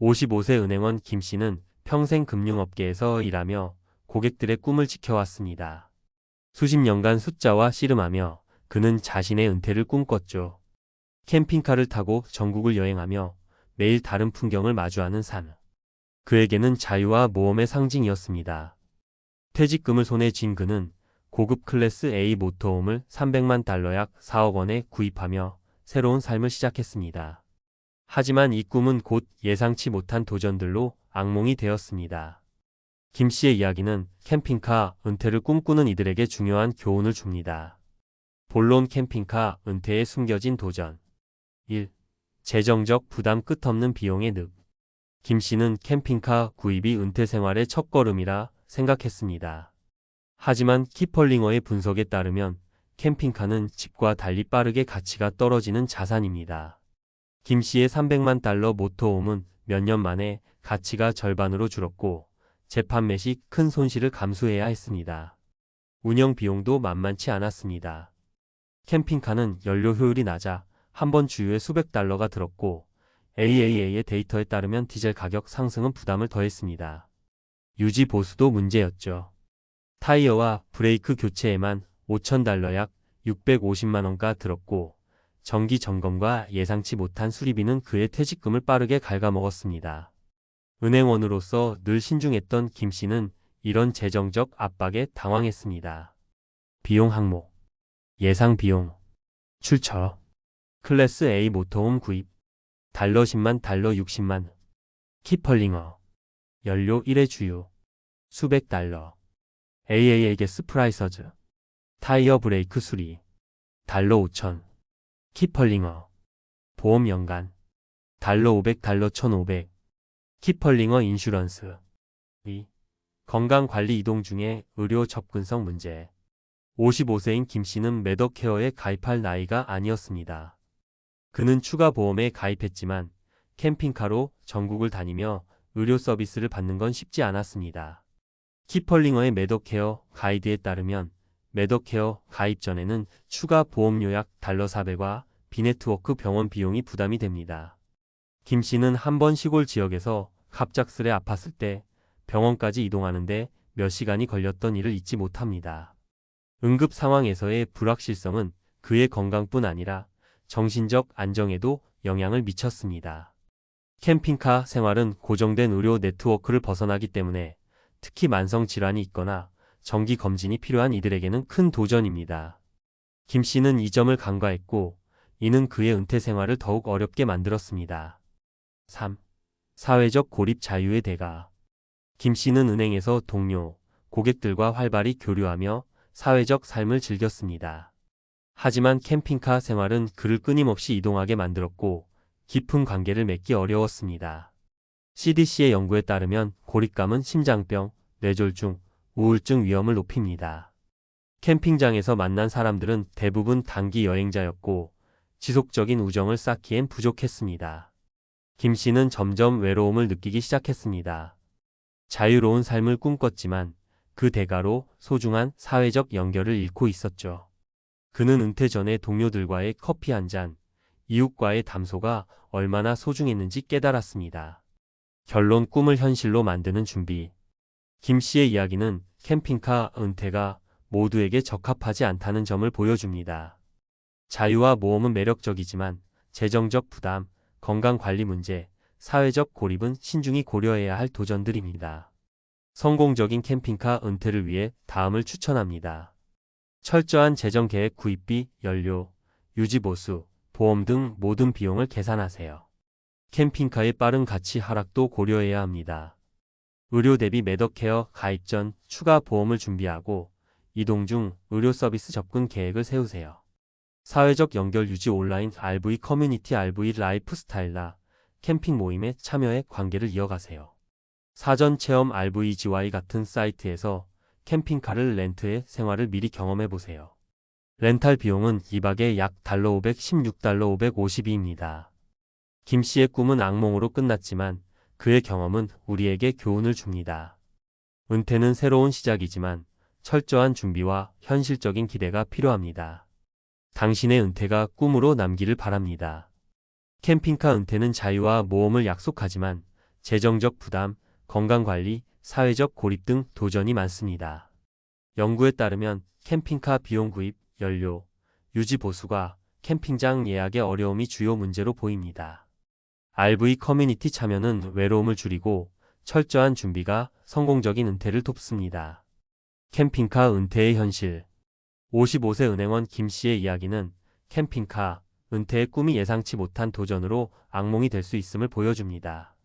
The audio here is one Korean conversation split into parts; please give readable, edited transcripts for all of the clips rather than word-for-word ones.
55세 은행원 김 씨는 평생 금융업계에서 일하며 고객들의 꿈을 지켜왔습니다. 수십 년간 숫자와 씨름하며 그는 자신의 은퇴를 꿈꿨죠. 캠핑카를 타고 전국을 여행하며 매일 다른 풍경을 마주하는 삶. 그에게는 자유와 모험의 상징이었습니다. 퇴직금을 손에 쥔 그는 고급 클래스 A 모터홈을 300만 달러 약 4억 원에 구입하며 새로운 삶을 시작했습니다. 하지만 이 꿈은 곧 예상치 못한 도전들로 악몽이 되었습니다. 김 씨의 이야기는 캠핑카 은퇴를 꿈꾸는 이들에게 중요한 교훈을 줍니다. 본론 캠핑카 은퇴에 숨겨진 도전. 1. 재정적 부담 끝없는 비용의 늪. 김 씨는 캠핑카 구입이 은퇴 생활의 첫걸음이라 생각했습니다. 하지만 키펄링어의 분석에 따르면 캠핑카는 집과 달리 빠르게 가치가 떨어지는 자산입니다. 김 씨의 300만 달러 모터홈은 몇 년 만에 가치가 절반으로 줄었고 재판매 시 큰 손실을 감수해야 했습니다. 운영 비용도 만만치 않았습니다. 캠핑카는 연료 효율이 낮아 한 번 주유에 수백 달러가 들었고 AAA의 데이터에 따르면 디젤 가격 상승은 부담을 더했습니다. 유지 보수도 문제였죠. 타이어와 브레이크 교체에만 5,000달러 약 650만 원가 들었고 정기 점검과 예상치 못한 수리비는 그의 퇴직금을 빠르게 갉아먹었습니다. 은행원으로서 늘 신중했던 김 씨는 이런 재정적 압박에 당황했습니다. 비용 항목, 예상 비용, 출처, 클래스 A 모터홈 구입, 달러 10만 달러 60만, 키펄링어, 연료 1회 주유, 수백 달러, AAA 게스 프라이서즈, 타이어 브레이크 수리, 달러 5천, 키펄링어, 보험 연간, 달러 500 달러 1,500, 키펄링어 인슈런스. 2. 건강관리 이동 중에 의료 접근성 문제. 55세인 김 씨는 매더케어에 가입할 나이가 아니었습니다. 그는 추가 보험에 가입했지만 캠핑카로 전국을 다니며 의료 서비스를 받는 건 쉽지 않았습니다. 키펄링어의 매더케어 가이드에 따르면 매더케어 가입 전에는 추가 보험료 약 달러 400과 비네트워크 병원 비용이 부담이 됩니다. 김 씨는 한 번 시골 지역에서 갑작스레 아팠을 때 병원까지 이동하는데 몇 시간이 걸렸던 일을 잊지 못합니다. 응급 상황에서의 불확실성은 그의 건강뿐 아니라 정신적 안정에도 영향을 미쳤습니다. 캠핑카 생활은 고정된 의료 네트워크를 벗어나기 때문에 특히 만성 질환이 있거나 정기 검진이 필요한 이들에게는 큰 도전입니다. 김 씨는 이 점을 간과했고 이는 그의 은퇴 생활을 더욱 어렵게 만들었습니다. 3. 사회적 고립 자유의 대가. 김 씨는 은행에서 동료, 고객들과 활발히 교류하며 사회적 삶을 즐겼습니다. 하지만 캠핑카 생활은 그를 끊임없이 이동하게 만들었고 깊은 관계를 맺기 어려웠습니다. CDC의 연구에 따르면 고립감은 심장병, 뇌졸중, 우울증 위험을 높입니다. 캠핑장에서 만난 사람들은 대부분 단기 여행자였고 지속적인 우정을 쌓기엔 부족했습니다. 김 씨는 점점 외로움을 느끼기 시작했습니다. 자유로운 삶을 꿈꿨지만 그 대가로 소중한 사회적 연결을 잃고 있었죠. 그는 은퇴 전에 동료들과의 커피 한 잔, 이웃과의 담소가 얼마나 소중했는지 깨달았습니다. 결론 꿈을 현실로 만드는 준비. 김 씨의 이야기는 캠핑카 은퇴가 모두에게 적합하지 않다는 점을 보여줍니다. 자유와 모험은 매력적이지만 재정적 부담, 건강관리 문제, 사회적 고립은 신중히 고려해야 할 도전들입니다. 성공적인 캠핑카 은퇴를 위해 다음을 추천합니다. 철저한 재정 계획 구입비, 연료, 유지보수, 보험 등 모든 비용을 계산하세요. 캠핑카의 빠른 가치 하락도 고려해야 합니다. 의료 대비 매더케어 가입 전 추가 보험을 준비하고 이동 중 의료 서비스 접근 계획을 세우세요. 사회적 연결 유지 온라인 RV 커뮤니티 RV 라이프스타일나 캠핑 모임에 참여해 관계를 이어가세요. 사전 체험 RVGY 같은 사이트에서 캠핑카를 렌트해 생활을 미리 경험해보세요. 렌탈 비용은 2박에 약 달러 516달러 552입니다. 김 씨의 꿈은 악몽으로 끝났지만 그의 경험은 우리에게 교훈을 줍니다. 은퇴는 새로운 시작이지만 철저한 준비와 현실적인 기대가 필요합니다. 당신의 은퇴가 꿈으로 남기를 바랍니다. 캠핑카 은퇴는 자유와 모험을 약속하지만 재정적 부담, 건강관리, 사회적 고립 등 도전이 많습니다. 연구에 따르면 캠핑카 비용 구입, 연료, 유지 보수가 캠핑장 예약의 어려움이 주요 문제로 보입니다. RV 커뮤니티 참여는 외로움을 줄이고 철저한 준비가 성공적인 은퇴를 돕습니다. 캠핑카 은퇴의 현실. 55세 은행원 김 씨의 이야기는 캠핑카 은퇴의 꿈이 예상치 못한 도전으로 악몽이 될 수 있음을 보여줍니다.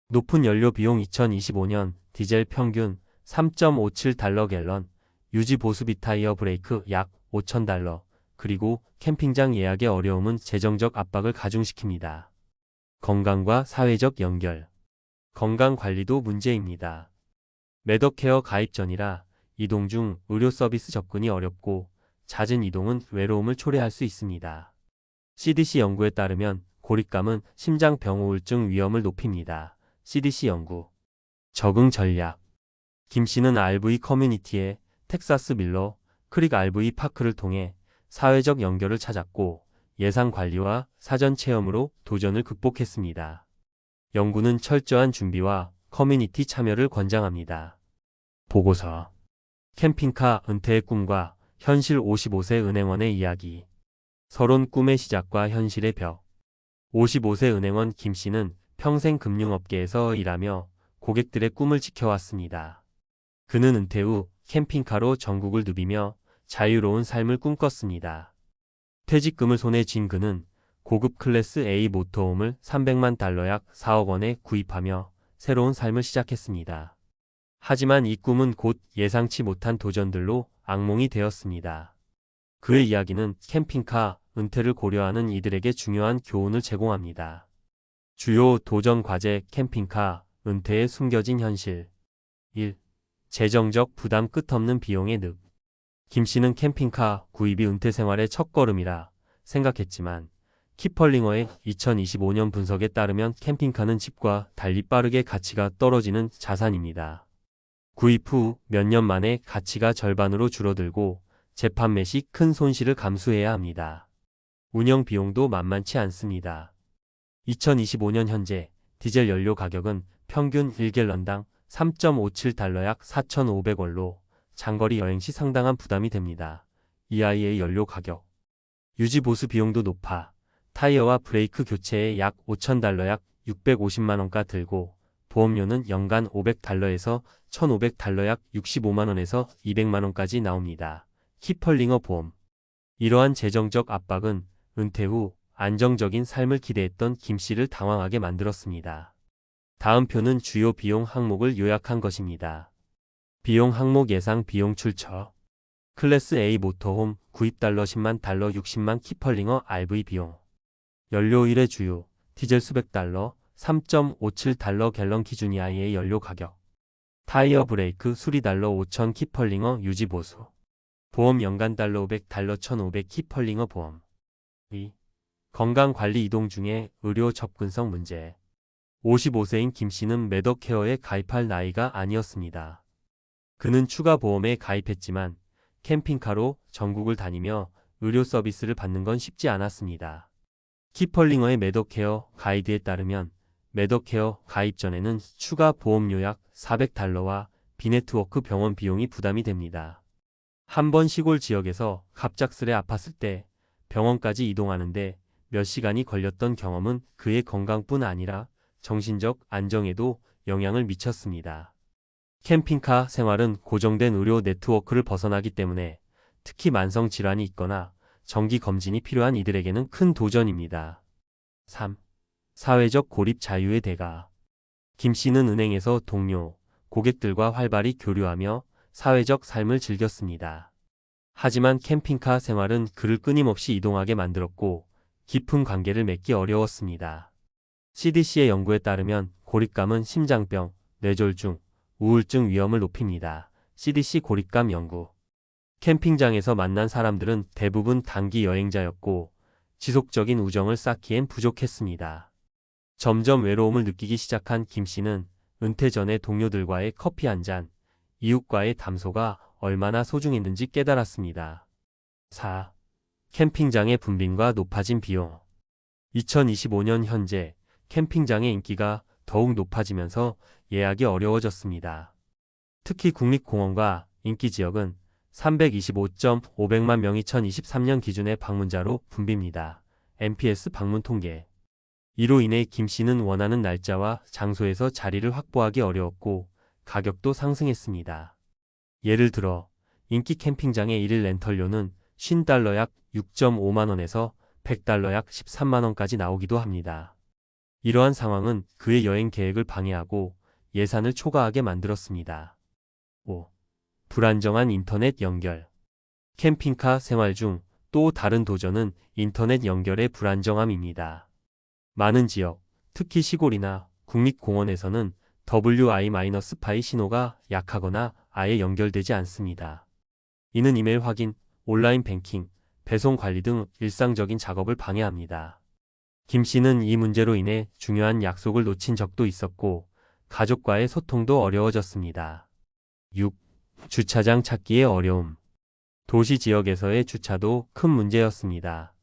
높은 연료 비용 2025년 디젤 평균 3.57달러 갤런, 유지 보수비 타이어 브레이크 약 5,000달러, 그리고 캠핑장 예약의 어려움은 재정적 압박을 가중시킵니다. 건강과 사회적 연결. 건강 관리도 문제입니다. 매덕케어 가입 전이라 이동 중 의료 서비스 접근이 어렵고 잦은 이동은 외로움을 초래할 수 있습니다. CDC 연구에 따르면 고립감은 심장병 우울증 위험을 높입니다. CDC 연구. 적응 전략. 김 씨는 RV 커뮤니티의 텍사스 밀러 크릭 RV 파크를 통해 사회적 연결을 찾았고 예상 관리와 사전 체험으로 도전을 극복했습니다. 연구는 철저한 준비와 커뮤니티 참여를 권장합니다. 보고서. 캠핑카 은퇴의 꿈과 현실 55세 은행원의 이야기. 서론 꿈의 시작과 현실의 벽. 55세 은행원 김 씨는 평생 금융업계에서 일하며 고객들의 꿈을 지켜왔습니다. 그는 은퇴 후 캠핑카로 전국을 누비며 자유로운 삶을 꿈꿨습니다. 퇴직금을 손에 쥔 그는 고급 클래스 A 모터홈을 300만 달러 약 4억 원에 구입하며 새로운 삶을 시작했습니다. 하지만 이 꿈은 곧 예상치 못한 도전들로 악몽이 되었습니다. 그의 이야기는 캠핑카 은퇴를 고려하는 이들에게 중요한 교훈을 제공합니다. 주요 도전 과제 캠핑카 은퇴의 숨겨진 현실. 1. 재정적 부담 끝없는 비용의 늪. 김 씨는 캠핑카 구입이 은퇴 생활의 첫걸음이라 생각했지만 키펄링어의 2025년 분석에 따르면 캠핑카는 집과 달리 빠르게 가치가 떨어지는 자산입니다. 구입 후 몇 년 만에 가치가 절반으로 줄어들고 재판매 시 큰 손실을 감수해야 합니다. 운영 비용도 만만치 않습니다. 2025년 현재 디젤 연료 가격은 평균 1갤런당 3.57달러 약 4,500원로 장거리 여행 시 상당한 부담이 됩니다. EIA 연료 가격. 유지 보수 비용도 높아 타이어와 브레이크 교체에 약 5,000달러 약 650만원가 들고 보험료는 연간 500달러에서 1,500달러 약 65만원에서 200만원까지 나옵니다. 키펄링어 보험. 이러한 재정적 압박은 은퇴 후 안정적인 삶을 기대했던 김 씨를 당황하게 만들었습니다. 다음 표는 주요 비용 항목을 요약한 것입니다. 비용 항목 예상 비용 출처. 클래스 A 모터홈 구입 달러 10만 달러 60만 키펄링어 RV 비용. 연료 1회 주유 디젤 수백 달러 3.57달러 갤런 기준 EIA 연료 가격. 타이어 브레이크 수리 달러 5,000 키펄링어 유지 보수. 보험 연간 달러 500 달러 1,500 키펄링어 보험. 2. 건강관리 이동 중에 의료 접근성 문제. 55세인 김 씨는 매덕케어에 가입할 나이가 아니었습니다. 그는 추가 보험에 가입했지만 캠핑카로 전국을 다니며 의료 서비스를 받는 건 쉽지 않았습니다. 키펄링어의 매덕케어 가이드에 따르면 매덕케어 가입 전에는 추가 보험료 약 400달러와 비네트워크 병원 비용이 부담이 됩니다. 한 번 시골 지역에서 갑작스레 아팠을 때 병원까지 이동하는데 몇 시간이 걸렸던 경험은 그의 건강뿐 아니라 정신적 안정에도 영향을 미쳤습니다. 캠핑카 생활은 고정된 의료 네트워크를 벗어나기 때문에 특히 만성 질환이 있거나 정기 검진이 필요한 이들에게는 큰 도전입니다. 3. 사회적 고립 자유의 대가. 김 씨는 은행에서 동료, 고객들과 활발히 교류하며 사회적 삶을 즐겼습니다. 하지만 캠핑카 생활은 그를 끊임없이 이동하게 만들었고 깊은 관계를 맺기 어려웠습니다. CDC의 연구에 따르면 고립감은 심장병, 뇌졸중, 우울증 위험을 높입니다. CDC 고립감 연구. 캠핑장에서 만난 사람들은 대부분 단기 여행자였고 지속적인 우정을 쌓기엔 부족했습니다. 점점 외로움을 느끼기 시작한 김 씨는 은퇴 전에 동료들과의 커피 한 잔, 이웃과의 담소가 얼마나 소중했는지 깨달았습니다. 4. 캠핑장의 붐빙과 높아진 비용. 2025년 현재 캠핑장의 인기가 더욱 높아지면서 예약이 어려워졌습니다. 특히 국립공원과 인기지역은 325.500만 명이 2023년 기준의 방문자로 붐빕니다. NPS 방문 통계. 이로 인해 김 씨는 원하는 날짜와 장소에서 자리를 확보하기 어려웠고 가격도 상승했습니다. 예를 들어 인기 캠핑장의 1일 렌털료는 $50 약 6.5만 원에서 $100 약 13만 원까지 나오기도 합니다. 이러한 상황은 그의 여행 계획을 방해하고 예산을 초과하게 만들었습니다. 5. 불안정한 인터넷 연결. 캠핑카 생활 중 또 다른 도전은 인터넷 연결의 불안정함입니다. 많은 지역, 특히 시골이나 국립공원에서는 WI-5 신호가 약하거나 아예 연결되지 않습니다. 이는 이메일 확인, 온라인 뱅킹, 배송 관리 등 일상적인 작업을 방해합니다. 김 씨는 이 문제로 인해 중요한 약속을 놓친 적도 있었고 가족과의 소통도 어려워졌습니다. 6. 주차장 찾기의 어려움. 도시 지역에서의 주차도 큰 문제였습니다.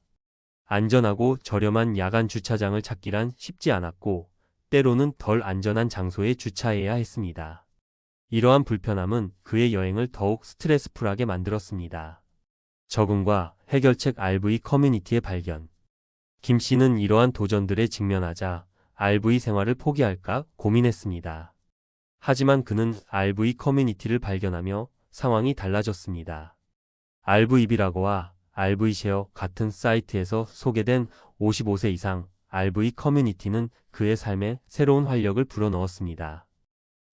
안전하고 저렴한 야간 주차장을 찾기란 쉽지 않았고 때로는 덜 안전한 장소에 주차해야 했습니다. 이러한 불편함은 그의 여행을 더욱 스트레스풀하게 만들었습니다. 적응과 해결책 RV 커뮤니티의 발견. 김 씨는 이러한 도전들에 직면하자 RV 생활을 포기할까 고민했습니다. 하지만 그는 RV 커뮤니티를 발견하며 상황이 달라졌습니다. RV비라고와 RV쉐어 같은 사이트에서 소개된 55세 이상 RV 커뮤니티는 그의 삶에 새로운 활력을 불어넣었습니다.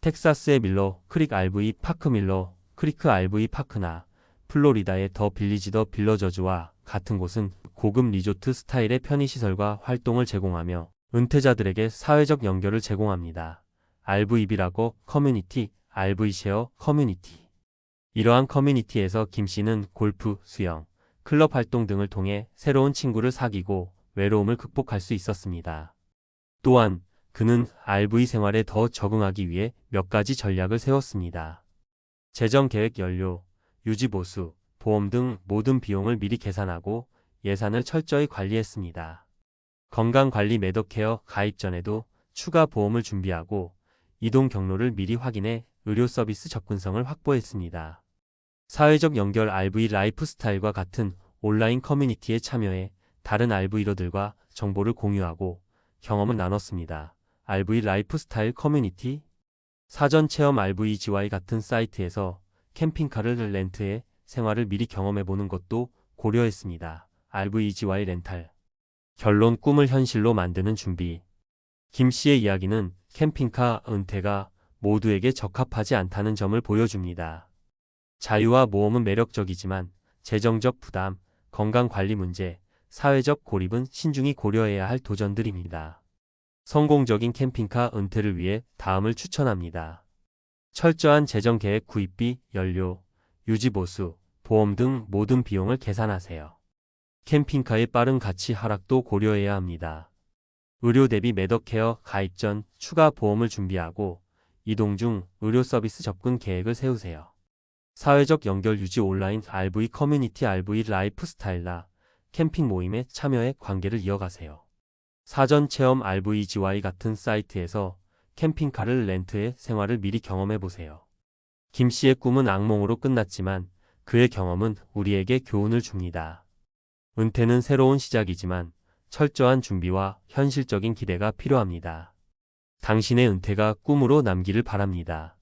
텍사스의 밀러 크릭 RV 파크 밀러 크리크 RV 파크나 플로리다의 더 빌리지 더 빌러저즈와 같은 곳은 고급 리조트 스타일의 편의시설과 활동을 제공하며 은퇴자들에게 사회적 연결을 제공합니다. RV비라고 커뮤니티, RV쉐어 커뮤니티. 이러한 커뮤니티에서 김 씨는 골프, 수영, 클럽 활동 등을 통해 새로운 친구를 사귀고 외로움을 극복할 수 있었습니다. 또한 그는 RV 생활에 더 적응하기 위해 몇 가지 전략을 세웠습니다. 재정 계획, 연료, 유지 보수, 보험 등 모든 비용을 미리 계산하고 예산을 철저히 관리했습니다. 건강관리 매덕케어 가입 전에도 추가 보험을 준비하고 이동 경로를 미리 확인해 의료 서비스 접근성을 확보했습니다. 사회적 연결 RV 라이프스타일과 같은 온라인 커뮤니티에 참여해 다른 RV러들과 정보를 공유하고 경험을 나눴습니다. RV 라이프스타일 커뮤니티, 사전 체험 RVGY 같은 사이트에서 캠핑카를 렌트해 생활을 미리 경험해보는 것도 고려했습니다. RVGY 렌탈. 결론, 꿈을 현실로 만드는 준비. 김 씨의 이야기는 캠핑카 은퇴가 모두에게 적합하지 않다는 점을 보여줍니다. 자유와 모험은 매력적이지만 재정적 부담, 건강관리 문제, 사회적 고립은 신중히 고려해야 할 도전들입니다. 성공적인 캠핑카 은퇴를 위해 다음을 추천합니다. 철저한 재정 계획, 구입비, 연료, 유지 보수, 보험 등 모든 비용을 계산하세요. 캠핑카의 빠른 가치 하락도 고려해야 합니다. 의료 대비 매덕케어 가입 전 추가 보험을 준비하고 이동 중 의료 서비스 접근 계획을 세우세요. 사회적 연결 유지, 온라인 RV 커뮤니티, RV 라이프스타일나 캠핑 모임에 참여해 관계를 이어가세요. 사전 체험 RVGY 같은 사이트에서 캠핑카를 렌트해 생활을 미리 경험해보세요. 김 씨의 꿈은 악몽으로 끝났지만 그의 경험은 우리에게 교훈을 줍니다. 은퇴는 새로운 시작이지만 철저한 준비와 현실적인 기대가 필요합니다. 당신의 은퇴가 꿈으로 남기를 바랍니다.